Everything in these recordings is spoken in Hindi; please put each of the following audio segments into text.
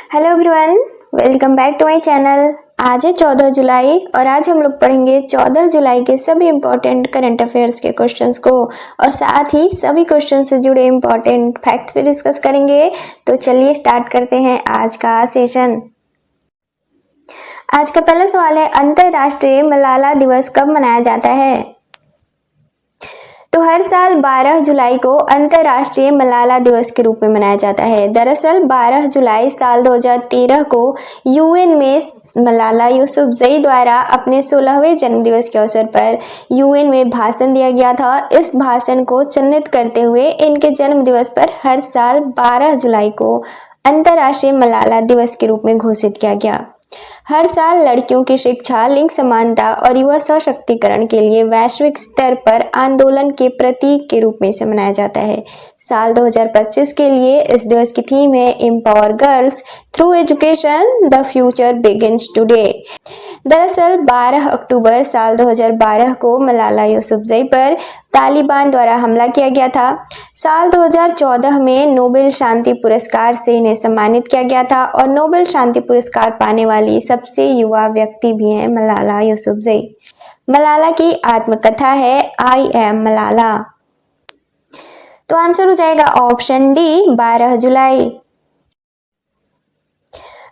Hello everyone, welcome back to my channel. आज है 14 जुलाई और आज हम लोग पढ़ेंगे 14 जुलाई के सभी इंपॉर्टेंट करंट अफेयर्स के क्वेश्चंस को और साथ ही सभी क्वेश्चन से जुड़े इंपॉर्टेंट फैक्ट्स भी डिस्कस करेंगे। तो चलिए स्टार्ट करते हैं आज का सेशन। आज का पहला सवाल है, अंतर्राष्ट्रीय मलाला दिवस कब मनाया जाता है? तो हर साल 12 जुलाई को अंतर्राष्ट्रीय मलाला दिवस के रूप में मनाया जाता है। दरअसल 12 जुलाई साल 2013 को यूएन में मलाला यूसुफजई द्वारा अपने 16वें जन्मदिवस के अवसर पर यूएन में भाषण दिया गया था। इस भाषण को चिन्हित करते हुए इनके जन्म दिवस पर हर साल 12 जुलाई को अंतर्राष्ट्रीय मलाला दिवस के रूप में घोषित किया गया। हर साल लड़कियों की शिक्षा, लिंग समानता और युवा सशक्तिकरण के लिए वैश्विक स्तर पर आंदोलन के प्रतीक के रूप में इसे मनाया जाता है। साल 2025 के लिए इस दिवस की थीम है empower girls through education, the future begins today. दरअसल 12 अक्टूबर साल 2012 को मलाला यूसुफजई पर तालिबान द्वारा हमला किया गया था। साल 2014 में नोबेल शांति पुरस्कार से इन्हें सम्मानित किया गया था और नोबेल शांति पुरस्कार पाने वाली सबसे युवा व्यक्ति भी हैं मलाला यूसुफजई। मलाला की आत्मकथा है आई एम मलाला। तो आंसर हो जाएगा ऑप्शन डी 12 जुलाई।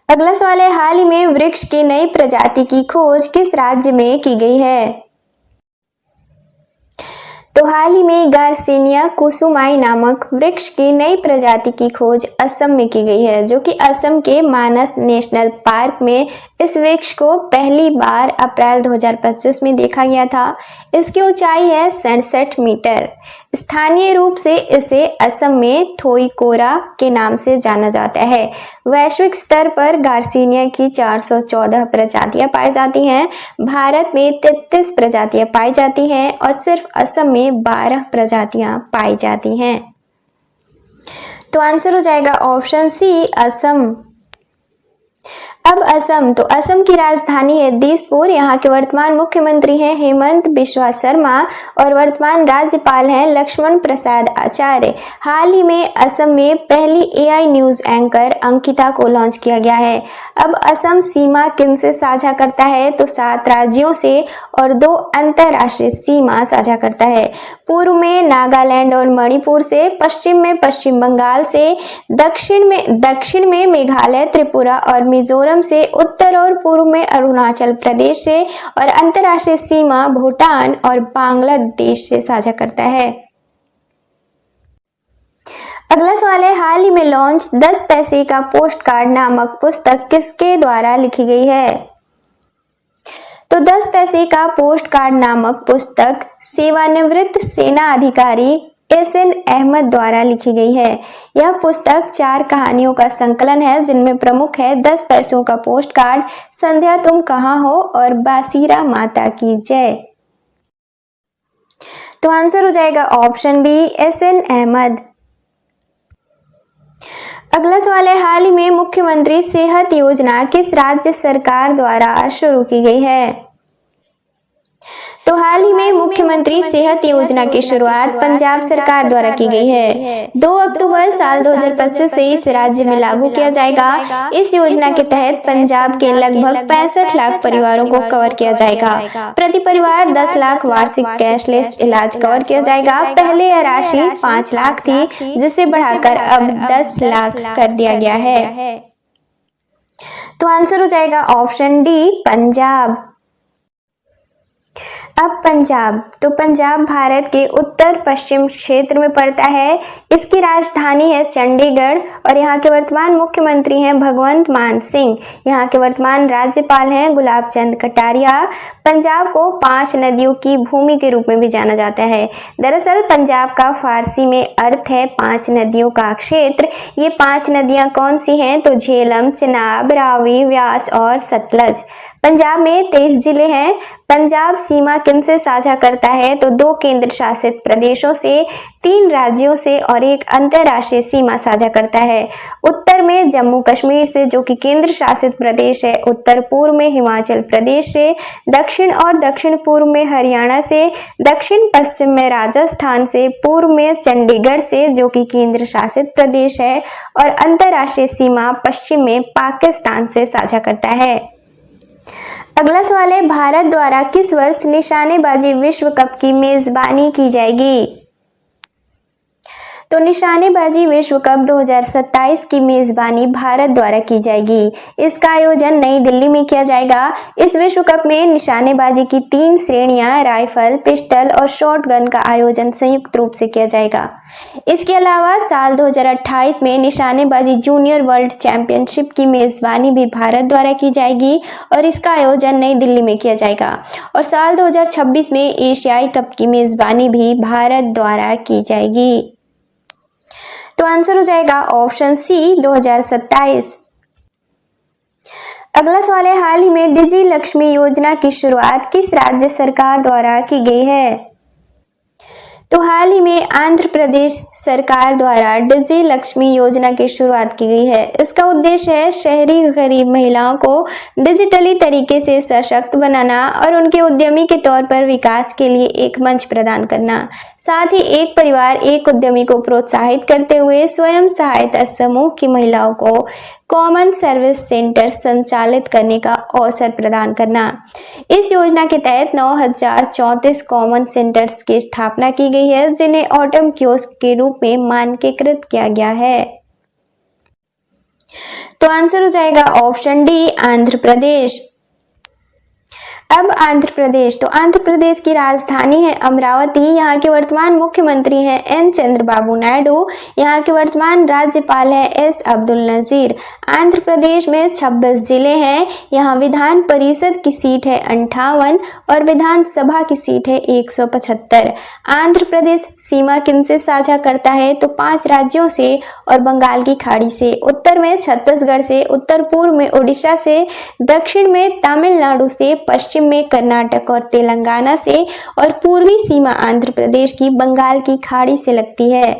अगला सवाल है, हाल ही में वृक्ष की नई प्रजाति की खोज किस राज्य में की गई है? तो हाल ही में गार्सिनिया कुसुमाई नामक वृक्ष की नई प्रजाति की खोज असम में की गई है, जो कि असम के मानस नेशनल पार्क में इस वृक्ष को पहली बार अप्रैल 2025 में देखा गया था। इसकी ऊंचाई है 67 मीटर। स्थानीय रूप से इसे असम में थोईकोरा के नाम से जाना जाता है। वैश्विक स्तर पर गार्सिनिया की 414 प्रजातियां पाई जाती हैं। भारत में 33 प्रजातियां पाई जाती हैं और सिर्फ असम में 12 प्रजातियां पाई जाती हैं। तो आंसर हो जाएगा ऑप्शन सी असम। अब असम, तो असम की राजधानी है दिसपुर। यहाँ के वर्तमान मुख्यमंत्री हैं हेमंत बिस्वा शर्मा और वर्तमान राज्यपाल हैं लक्ष्मण प्रसाद आचार्य। हाल ही में असम में पहली एआई न्यूज एंकर अंकिता को लॉन्च किया गया है। अब असम सीमा किन से साझा करता है? तो 7 राज्यों से और 2 अंतर्राष्ट्रीय सीमा साझा करता है। पूर्व में नागालैंड और मणिपुर से, पश्चिम में पश्चिम बंगाल से, दक्षिण में मेघालय, त्रिपुरा और मिजोरम से, उत्तर और पूर्व में अरुणाचल प्रदेश से और अंतर्राष्ट्रीय सीमा भूटान और बांग्लादेश से साझा करता है। अगला सवाल है, हाल ही में लॉन्च 10 पैसे का पोस्ट कार्ड नामक पुस्तक किसके द्वारा लिखी गई है? तो 10 पैसे का पोस्ट कार्ड नामक पुस्तक सेवानिवृत्त सेना अधिकारी एसएन अहमद द्वारा लिखी गई है। यह पुस्तक 4 कहानियों का संकलन है, जिनमें प्रमुख है 10 पैसों का पोस्ट कार्ड, संध्या तुम कहाँ हो और बासीरा माता की जय। तो आंसर हो जाएगा ऑप्शन बी एसएन अहमद। अगला सवाल है, हाल ही में मुख्यमंत्री सेहत योजना किस राज्य सरकार द्वारा शुरू की गई है? तो हाल ही में मुख्यमंत्री सेहत योजना की शुरुआत पंजाब सरकार द्वारा की गई है। 2 अक्टूबर साल 2025 से इस राज्य में लागू किया जाएगा। इस योजना के तहत पंजाब के लगभग 65 लाख परिवारों को कवर किया जाएगा। प्रति परिवार 10 लाख वार्षिक कैशलेस इलाज कवर किया जाएगा। पहले यह राशि 5 लाख थी, जिसे बढ़ाकर अब 10 लाख कर दिया गया है। तो आंसर हो जाएगा ऑप्शन डी पंजाब। अब पंजाब, तो पंजाब भारत के उत्तर पश्चिम क्षेत्र में पड़ता है। इसकी राजधानी है चंडीगढ़ और यहाँ के वर्तमान मुख्यमंत्री हैं भगवंत मान सिंह। यहाँ के वर्तमान राज्यपाल हैं गुलाब चंद कटारिया। पंजाब को 5 नदियों की भूमि के रूप में भी जाना जाता है। दरअसल पंजाब का फारसी में अर्थ है 5 नदियों का क्षेत्र। ये 5 नदियाँ कौन सी हैं? तो झेलम, चिनाब, रावी, व्यास और सतलज। पंजाब में 23 जिले हैं। पंजाब सीमा किनसे साझा करता है? तो 2 केंद्र शासित प्रदेशों से, 3 राज्यों से और 1 अंतर्राष्ट्रीय सीमा साझा करता है। उत्तर में जम्मू कश्मीर से, जो कि केंद्र शासित प्रदेश है, उत्तर पूर्व में हिमाचल प्रदेश से, दक्षिण और दक्षिण पूर्व में हरियाणा से, दक्षिण पश्चिम में राजस्थान से, पूर्व में चंडीगढ़ से, जो कि केंद्र शासित प्रदेश है, और अंतर्राष्ट्रीय सीमा पश्चिम में पाकिस्तान से साझा करता है। अगला सवाल है, भारत द्वारा किस वर्ष निशानेबाजी विश्व कप की मेजबानी की जाएगी? तो निशानेबाजी विश्व कप 2027 की मेजबानी भारत द्वारा की जाएगी। इसका आयोजन नई दिल्ली में किया जाएगा। इस विश्व कप में निशानेबाजी की 3 श्रेणियां राइफल, पिस्टल और शॉटगन का आयोजन संयुक्त रूप से किया जाएगा। इसके अलावा साल 2028 में निशानेबाजी जूनियर वर्ल्ड चैंपियनशिप की मेजबानी भी भारत द्वारा की जाएगी और इसका आयोजन नई दिल्ली में किया जाएगा। और साल 2026 में एशियाई कप की मेजबानी भी भारत द्वारा की जाएगी। तो आंसर हो जाएगा ऑप्शन सी 2027। अगला सवाल है, हाल ही में डिजी लक्ष्मी योजना की शुरुआत किस राज्य सरकार द्वारा की गई है? तो हाल ही में आंध्र प्रदेश सरकार द्वारा डिजी लक्ष्मी योजना की शुरुआत की गई है। इसका उद्देश्य है शहरी गरीब महिलाओं को डिजिटली तरीके से सशक्त बनाना और उनके उद्यमी के तौर पर विकास के लिए एक मंच प्रदान करना। साथ ही एक परिवार एक उद्यमी को प्रोत्साहित करते हुए स्वयं सहायता समूह की महिलाओं को कॉमन सर्विस सेंटर संचालित करने का अवसर प्रदान करना। इस योजना के तहत 9034 कॉमन सेंटर्स की स्थापना की गई है, जिन्हें ऑटम कियोस्क के रूप में मानकीकृत किया गया है। तो आंसर हो जाएगा ऑप्शन डी आंध्र प्रदेश। अब आंध्र प्रदेश, तो आंध्र प्रदेश की राजधानी है अमरावती। यहाँ के वर्तमान मुख्यमंत्री हैं एन चंद्रबाबू नायडू। यहाँ के वर्तमान राज्यपाल है एस अब्दुल नजीर। आंध्र प्रदेश में 26 जिले हैं। यहाँ विधान परिषद की सीट है 58 और विधानसभा की सीट है 175। आंध्र प्रदेश सीमा किनसे साझा करता है? तो 5 राज्यों से और बंगाल की खाड़ी से। उत्तर में छत्तीसगढ़ से, उत्तर पूर्व में उड़ीसा से, दक्षिण में तमिलनाडु से, पश्चिम में कर्नाटक और तेलंगाना से और पूर्वी सीमा आंध्र प्रदेश की बंगाल की खाड़ी से लगती है।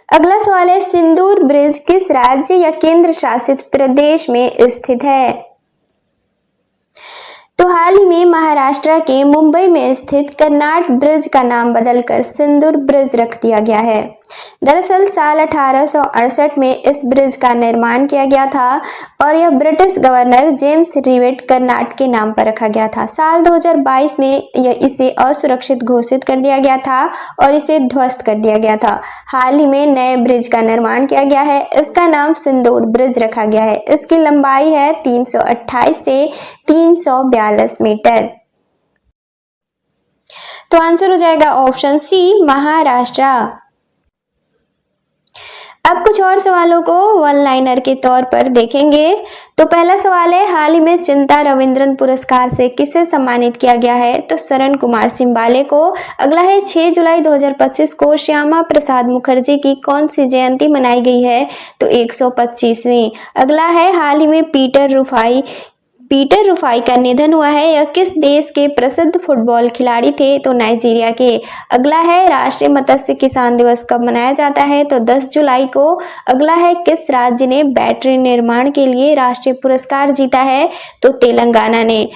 अगला सवाल है, सिंदूर ब्रिज किस राज्य या केंद्र शासित प्रदेश में स्थित है? तो हाल ही में महाराष्ट्र के मुंबई में स्थित कर्नाट ब्रिज का नाम बदलकर सिंदूर ब्रिज रख दिया गया है। दरअसल साल 1868 में इस ब्रिज का निर्माण किया गया था और यह British governor James rivet Karnat के नाम पर रखा गया था। साल 2022 में इसे असुरक्षित घोषित कर दिया गया था और इसे ध्वस्त कर दिया गया था। हाल ही में नए ब्रिज का निर्माण किया गया है। इसका नाम सिंदूर ब्रिज रखा गया है। इसकी लंबाई है 328 से 342 मीटर। तो आंसर हो जाएगा ऑप्शन सी महाराष्ट्र। अब कुछ और सवालों को वन लाइनर के तौर पर देखेंगे। तो पहला सवाल है, हाल ही में चिंता रविंद्रन पुरस्कार से किसे सम्मानित किया गया है? तो शरण कुमार सिंबाले को। अगला है, 6 जुलाई 2025 को श्यामा प्रसाद मुखर्जी की कौन सी जयंती मनाई गई है? तो 125वीं। अगला है, हाल ही में पीटर रुफाई का निधन हुआ है। यह किस देश के प्रसिद्ध फुटबॉल खिलाड़ी थे? तो नाइजीरिया के। अगला है, राष्ट्रीय मत्स्य किसान दिवस कब मनाया जाता है? तो 10 जुलाई को। अगला है, किस राज्य ने बैटरी निर्माण के लिए राष्ट्रीय पुरस्कार जीता है? तो तेलंगाना ने।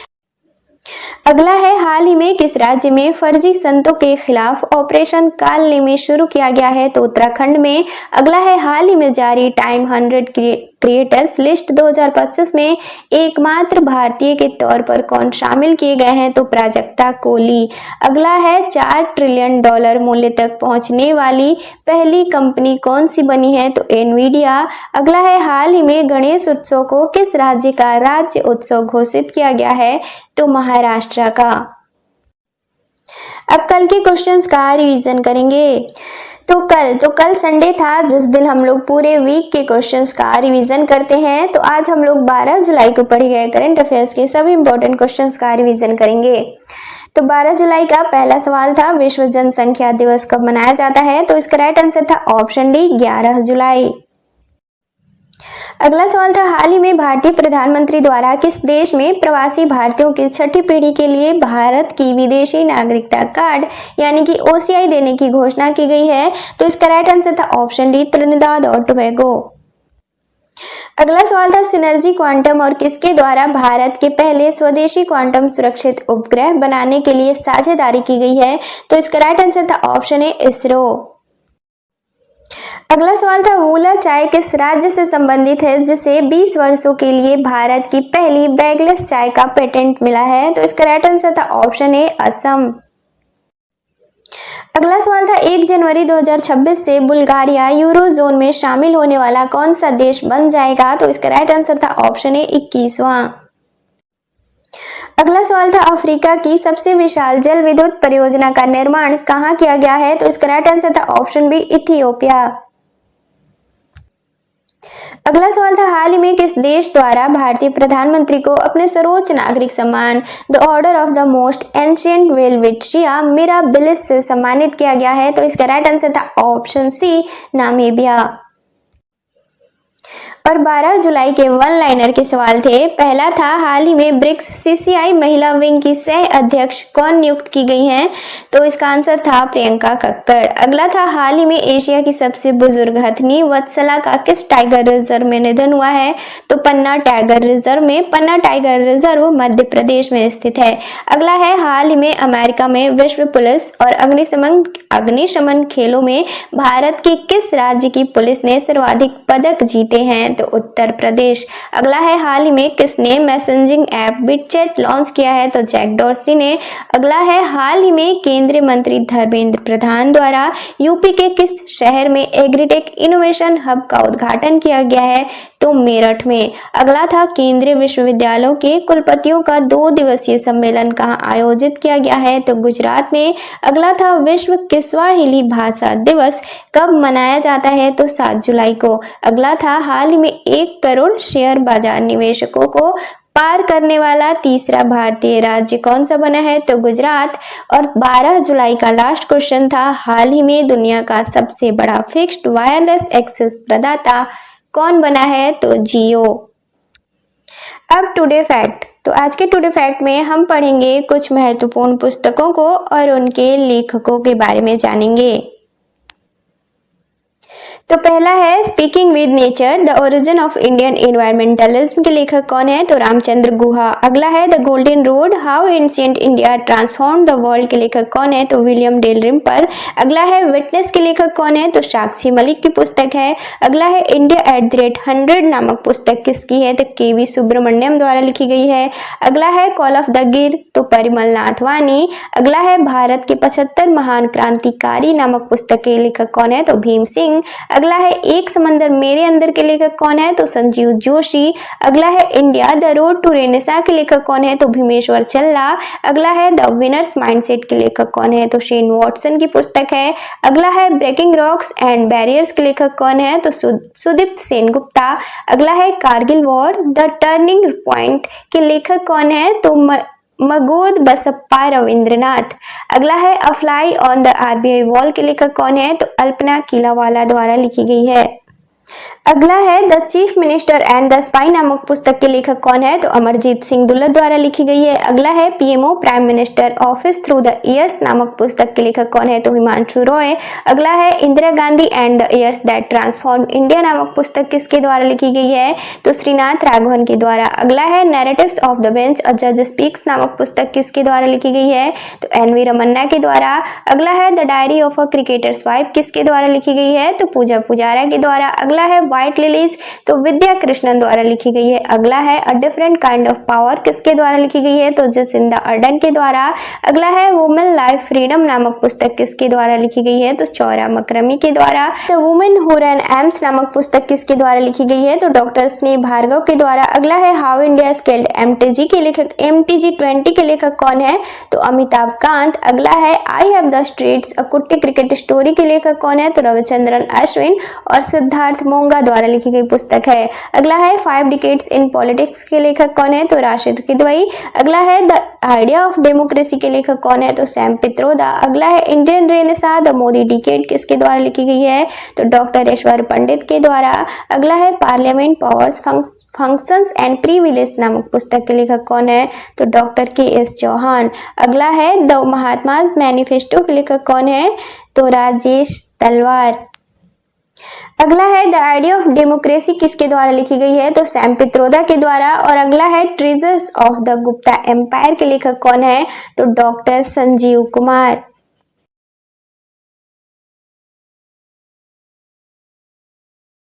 अगला है, हाल ही में किस राज्य में फर्जी संतों के खिलाफ ऑपरेशन कालनेमी शुरू किया गया है? तो उत्तराखंड में। अगला है, हाल ही में जारी टाइम 100 क्रिएटर्स लिस्ट 2025 में एकमात्र भारतीय के तौर पर कौन शामिल किए गए हैं? तो प्राजक्ता कोहली। अगला है, $4 ट्रिलियन मूल्य तक पहुंचने वाली पहली कंपनी कौन सी बनी है? तो एनवीडिया। अगला है, हाल ही में गणेश उत्सव को किस राज्य का राज्य उत्सव घोषित किया गया है? तो महाराष्ट्र का। अब कल के क्वेश्चंस का रिवीजन करेंगे। तो कल संडे था, जिस दिन हम लोग पूरे वीक के क्वेश्चंस का रिवीजन करते हैं। तो आज हम लोग 12 जुलाई को पढ़े गए करंट अफेयर्स के सभी इंपॉर्टेंट क्वेश्चंस का रिवीजन करेंगे। तो 12 जुलाई का पहला सवाल था, विश्व जनसंख्या दिवस कब मनाया जाता है? तो इसका राइट आंसर था ऑप्शन डी 11 जुलाई। अगला सवाल था, हाल ही में भारतीय प्रधानमंत्री द्वारा किस देश में प्रवासी भारतीयों की छठी पीढ़ी के लिए भारत की विदेशी नागरिकता कार्ड यानी कि OCI देने की घोषणा की गई है? तो इसका राइट आंसर था ऑप्शन डी, त्रिनिदाद और टोबैगो। अगला सवाल था, सिनर्जी क्वांटम और किसके द्वारा भारत के पहले स्वदेशी क्वांटम सुरक्षित उपग्रह बनाने के लिए साझेदारी की गई है? तो इसका राइट आंसर था ऑप्शन ए, इसरो। अगला सवाल था, वूला चाय किस राज्य से संबंधित है जिसे 20 वर्षों के लिए भारत की पहली बैगलेस चाय का पेटेंट मिला है? तो इसका राइट आंसर था ऑप्शन ए, असम। अगला सवाल था, 1 जनवरी 2026 से बुल्गारिया यूरोजोन में शामिल होने वाला कौन सा देश बन जाएगा? तो इसका राइट आंसर था ऑप्शन ए, 21वां। अगला सवाल था, अफ्रीका की सबसे विशाल जल विद्युत परियोजना का निर्माण कहाँ किया गया है? तो इसका राइट आंसर था ऑप्शन बी, इथियोपिया। अगला सवाल था, हाल ही में किस देश द्वारा भारतीय प्रधानमंत्री को अपने सर्वोच्च नागरिक सम्मान the order of the most ancient welwitschia mirabilis से सम्मानित किया गया है? तो इसका राइट आंसर था ऑप्शन सी, नामीबिया। और 12 जुलाई के वन लाइनर के सवाल थे। पहला था, हाल ही में ब्रिक्स CCI महिला विंग की सह अध्यक्ष कौन नियुक्त की गई हैं? तो इसका आंसर था प्रियंका कक्कड़। अगला था, हाल ही में एशिया की सबसे बुजुर्ग हथनी वत्सला का किस टाइगर रिजर्व में निधन हुआ है? तो पन्ना टाइगर रिजर्व में। पन्ना टाइगर रिजर्व मध्य प्रदेश में स्थित है। अगला है, हाल ही में अमेरिका में विश्व पुलिस और अग्निशमन खेलों में भारत के किस राज्य की पुलिस ने सर्वाधिक पदक जीते हैं? तो उत्तर प्रदेश। अगला है, हाल ही में किसने मैसेजिंग ऐप बिटचैट लॉन्च किया है? तो जैक डॉर्सी ने। अगला है, हाल ही में केंद्रीय मंत्री धर्मेंद्र प्रधान द्वारा यूपी के किस शहर में एग्रीटेक इनोवेशन हब का उद्घाटन किया गया है? तो मेरठ में। अगला था, केंद्रीय विश्वविद्यालयों के कुलपतियों का 2 दिवसीय सम्मेलन कहाँ आयोजित किया गया है? तो गुजरात में। अगला था, विश्व किस्वाहिली भाषा दिवस कब मनाया जाता है? तो 7 जुलाई को। अगला था, हाल ही में 1 करोड़ शेयर बाजार निवेशकों को पार करने वाला तीसरा भारतीय राज्य कौन सा बना है? तो गुजरात। और 12 जुलाई का लास्ट क्वेश्चन था, हाल ही में दुनिया का सबसे बड़ा फिक्स्ड वायरलेस एक्सेस प्रदाता कौन बना है? तो जियो। अब टुडे फैक्ट। तो आज के टुडे फैक्ट में हम पढ़ेंगे कुछ महत्वपूर्ण पुस्तकों को और उनके लेखकों के बारे में जानेंगे। तो पहला है speaking with nature the origin of Indian environmentalism के लेखक कौन है? तो रामचंद्र गुहा। अगला है the golden road how ancient India transform the world के लेखक कौन है? तो विलियम डेलरिम्पल। अगला है विटनेस के लेखक कौन है? तो साक्षी मलिक की पुस्तक है। अगला है इंडिया @100 नामक पुस्तक किसकी है? तो KV सुब्रमण्यम द्वारा लिखी गई है। अगला है कॉल ऑफ द गिर, तो परिमल नाथ वानी। अगला है भारत के 75 महान क्रांतिकारी नामक पुस्तक के लेखक कौन है? तो भीम सिंह। अगला है एक समंदर मेरे अंदर के लेखक कौन है? तो संजीव जोशी। अगला है India the road to renaissance के लेखक कौन है? तो भीमेश्वर चल्ला। अगला है द विनर्स माइंडसेट के लेखक कौन है? तो शेन वॉटसन की पुस्तक है। अगला है ब्रेकिंग रॉक्स एंड बैरियर्स के लेखक कौन है? तो सुदीप्त सेनगुप्ता। अगला है Kargil war the turning point के लेखक कौन है? तो मगोद बसप्पा रविंद्रनाथ। अगला है अ fly on the RBI wall के लेखक कौन है? तो अल्पना किलावाला द्वारा लिखी गई है। अगला है the chief minister and the spy नामक पुस्तक के लेखक कौन है? तो अमरजीत सिंह दुल्लत द्वारा लिखी गई है। अगला है PMO prime minister office through the years नामक पुस्तक के लेखक कौन है? तो हिमांशु रॉय। अगला है Indira Gandhi and the years that transformed India नामक पुस्तक किसके द्वारा लिखी गई है? तो श्रीनाथ राघवन के द्वारा। अगला है नैरेटिव्स ऑफ द बेंच अ जज स्पीक्स नामक पुस्तक किसके द्वारा लिखी गई है? तो NV रमन्ना के द्वारा। अगला है the diary of a cricketers wife किसके द्वारा लिखी गई है? तो पूजा पुजारा के द्वारा। अगला है व्हाइट लिलीज, तो विद्या कृष्णन द्वारा लिखी गई है। अगला है a different kind of power किसके द्वारा लिखी गई है? तो जसिंदा अर्डन के द्वारा। अगला है वुमेन लाइफ फ्रीडम नामक पुस्तक किसके द्वारा लिखी गई है? तो चौरा मकरमी के द्वारा। The women who run AIIMS नामक पुस्तक किसके द्वारा लिखी गई है? तो डॉक्टर स्नेह भार्गव के द्वारा। अगला है हाउ इंडिया स्केल्ड MTG के लेखक MTG20 के लेखक कौन है? तो अमिताभ कांत। अगला है आई हैव द स्ट्रीट्स अ कुट्टी क्रिकेट स्टोरी के लेखक कौन है? तो रविचंद्रन अश्विन। और सिद्धार्थ मोंगा द्वारा लिखी गई पुस्तक है। अगला है 5 डिकेड्स इन पॉलिटिक्स के लेखक कौन है, तो राशिद रिदवाई। अगला है द आइडिया ऑफ डेमोक्रेसी के लेखक कौन है, तो सैम पित्रोदा। अगला है Indian renaissance the Modi decade किसके द्वारा लिखी गई है, तो डॉक्टर ईश्वर पंडित के द्वारा। अगला है parliament powers functions and privilege नामक पुस्तक के लेखक कौन है, तो डॉक्टर के.एस. चौहान। अगला है द महात्माज मैनिफेस्टो के लेखक कौन है, तो राजेश तलवार। अगला है द आइडिया ऑफ डेमोक्रेसी किसके द्वारा लिखी गई है, तो सैम पित्रोदा के द्वारा। और अगला है treasures of the Gupta empire के लेखक कौन है, तो डॉक्टर संजीव कुमार।